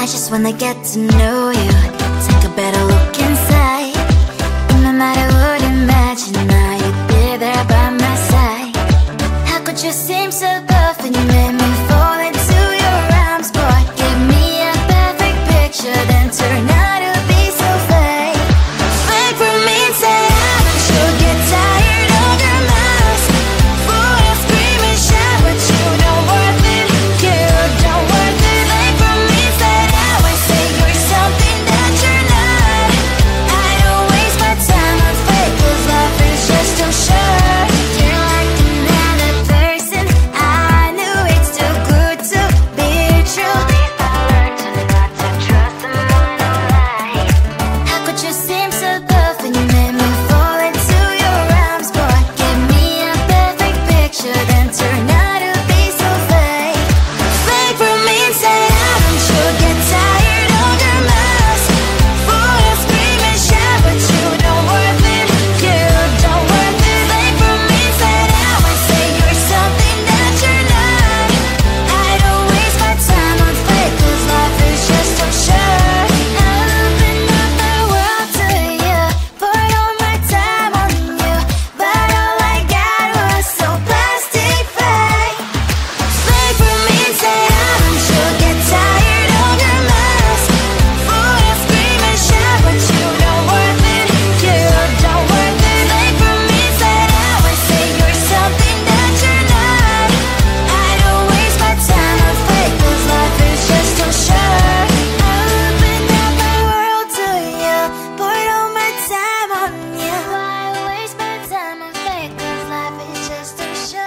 just wanna get to know you, take a better look inside. No matter what, imagine now you'd be there by my side. How could you seem so perfect? You made me fall into your arms, boy. Give me a perfect picture, then turn out to be so fake. Fake for me, say I should get tired of your mouth. Full of scream and shout, but you don't worth it. You don't worth it. Fake for me, say I would say you're something that you're not. I don't waste my time on fake, 'cause life is just too short. You're like another person. I knew it's too good to be true. I learned to not to trust someone who lies. How could you seem so perfect? You made me fall into your arms, boy. Give me a perfect picture, then turn out to be so fake. Fake for me, say I should get tired of your mouth. Full of scream and shout, but you don't worth it. You don't worth it. Fake for me, say I would say you're something that you're not. I don't waste my time on fake, 'cause life is just too short. I open up my world to you, poured all my time on you, but all I got was so plastic fake. Fake for me, say I should get tired of your mouth. Full of scream and shout, but you don't worth it. You don't worth it. Fake for me, say I would say you're something that you're not. I don't waste my time on fake, 'cause life is just too short. I opened up my world to you, poured all my time on you. Why waste my time on fake, 'cause life is just too short.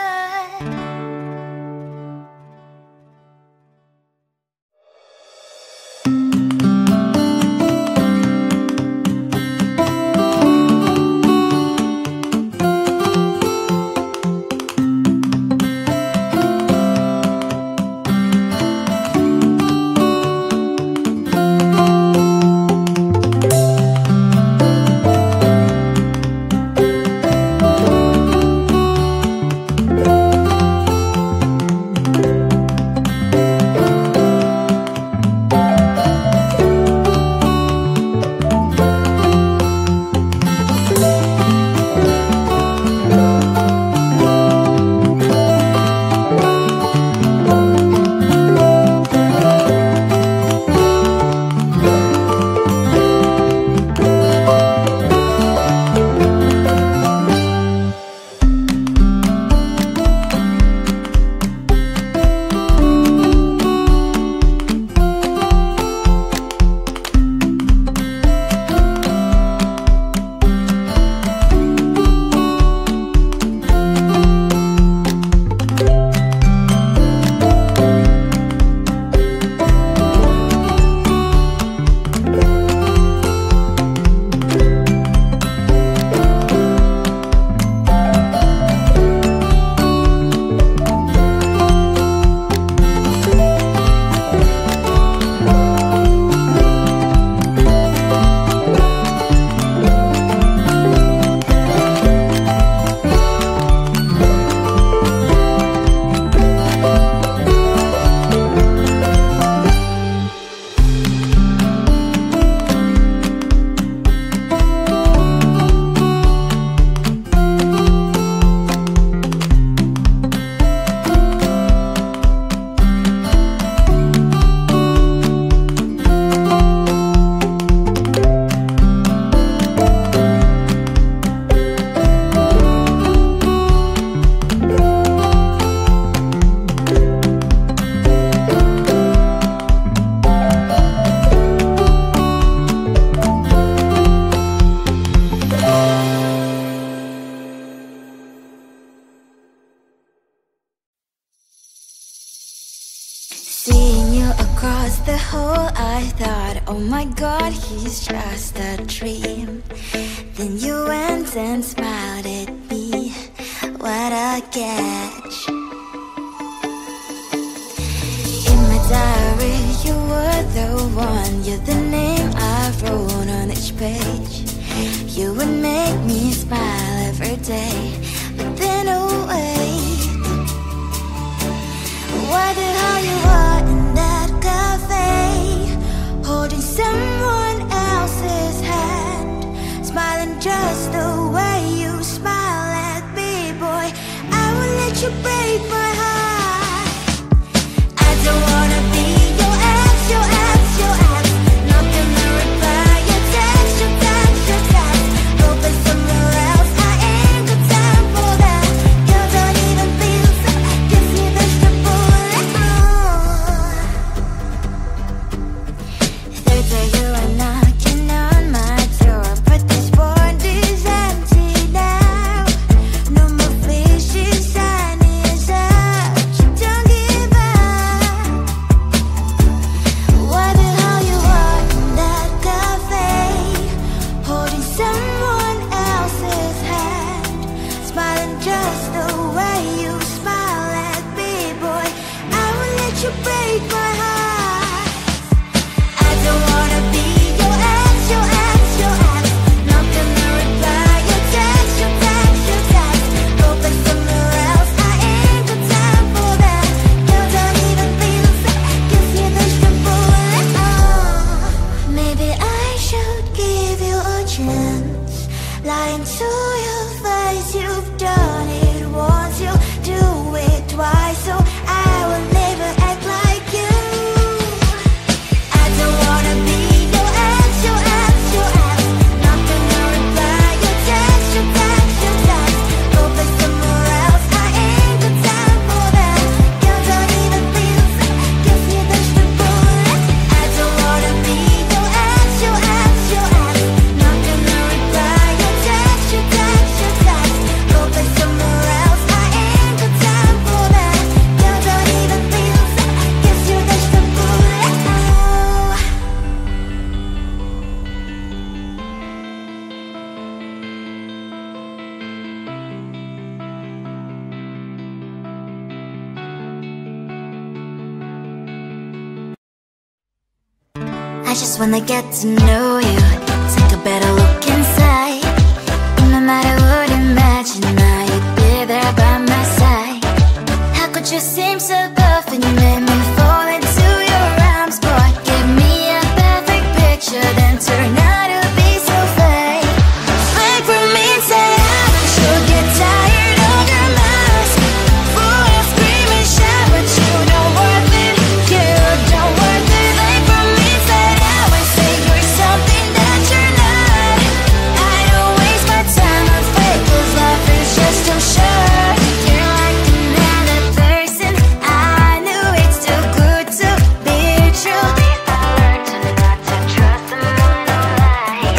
Seeing you across the hall, I thought, oh my God, he's just a dream. Then you went and smiled at me. What a catch. In my diary, you were the one. You're the name I wrote on each page. You would make me smile every day. But then, oh wait, why did how you are in that cafe? I just wanna get to know you, take a better look inside. And no matter what, imagine now you'd be there by my side. How could you seem so perfect? You made me fall into your arms, boy. Give me a perfect picture, then turn out to be so fake. Fake for me, say I'm sure get tired of your mask. Full of scream and shout, but you don't worth it. You don't worth it. Fake for me, say I would say you're something that you're not. I don't waste my time on fake, 'cause life is just too short. You're like another person. I knew it's too good to be true. I learned to not to trust someone no lie.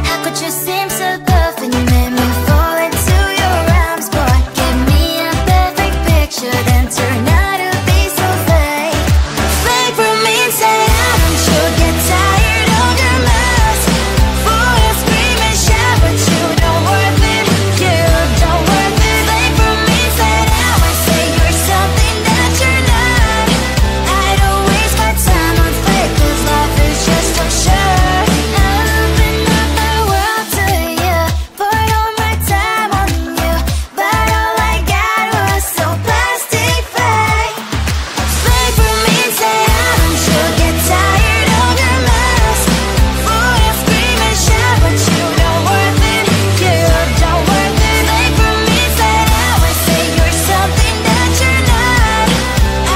How could you seem so perfect? You made me fall into your arms, boy. Give me a perfect picture, then turn out to be so fake. Fake for me, say I'm sure get tired of your mask. Full of scream and shout, but you don't worth it. You don't worth it. Fake for me, say I would say you're something that you're not. I don't waste my time on fake, 'cause life is just too short. I open up my world to you, put all my time on you, but all I got was so plastic fake. Fake for me, say I'm sure get tired of your mask. Full of scream and shout, but you don't worth it. You don't worth it. Fake for me, say I would say you're something that you're not.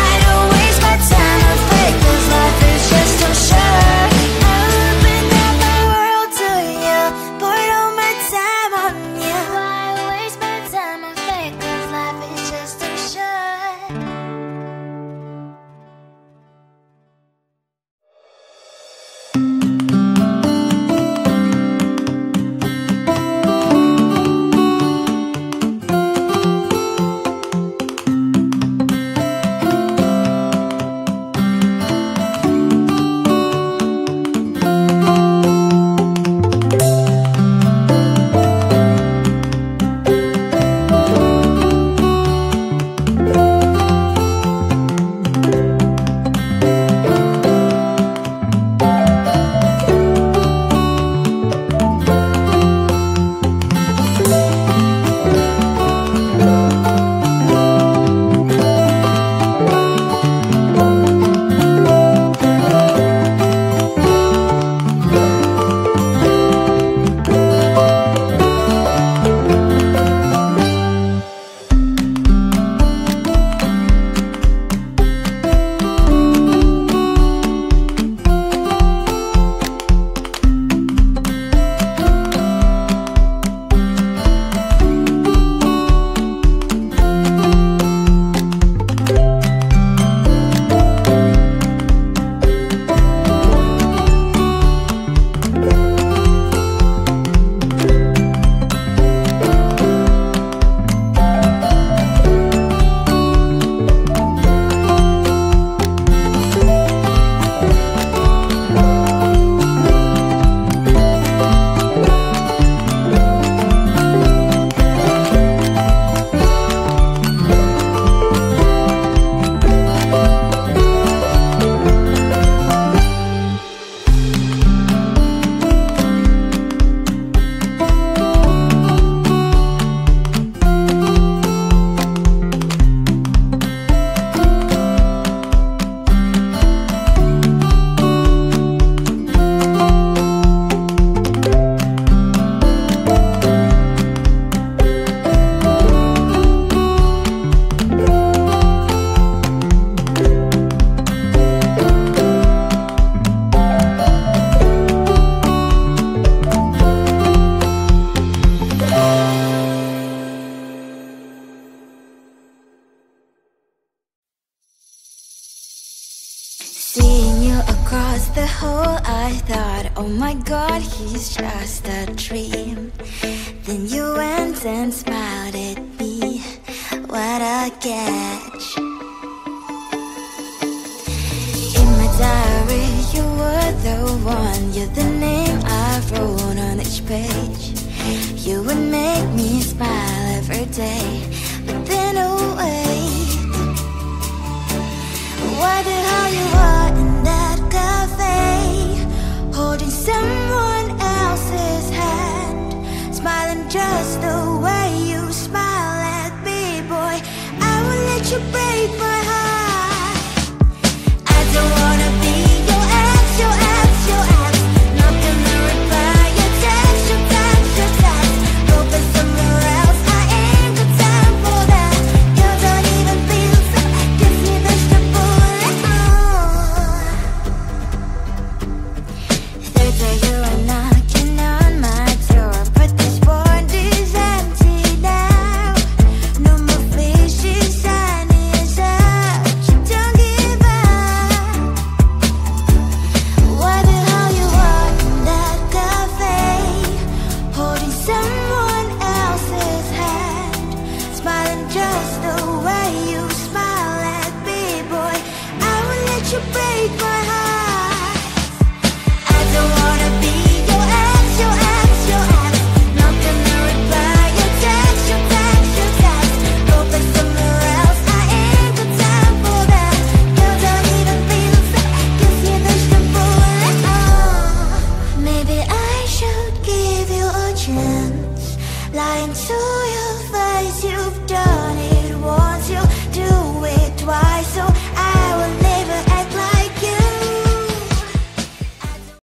I don't waste my time on fake, 'cause life is just too short. I open up my world to you, put all my time on you. Why waste my time on fake, 'cause life is just too short. Seeing you across the hall, I thought, oh my God, he's just a dream. Then you went and smiled at me, what a catch. In my diary, you were the one, you're the name I wrote on each page. You would make me smile every day, but then oh wait, why the hell you are in that cafe? chance, lying to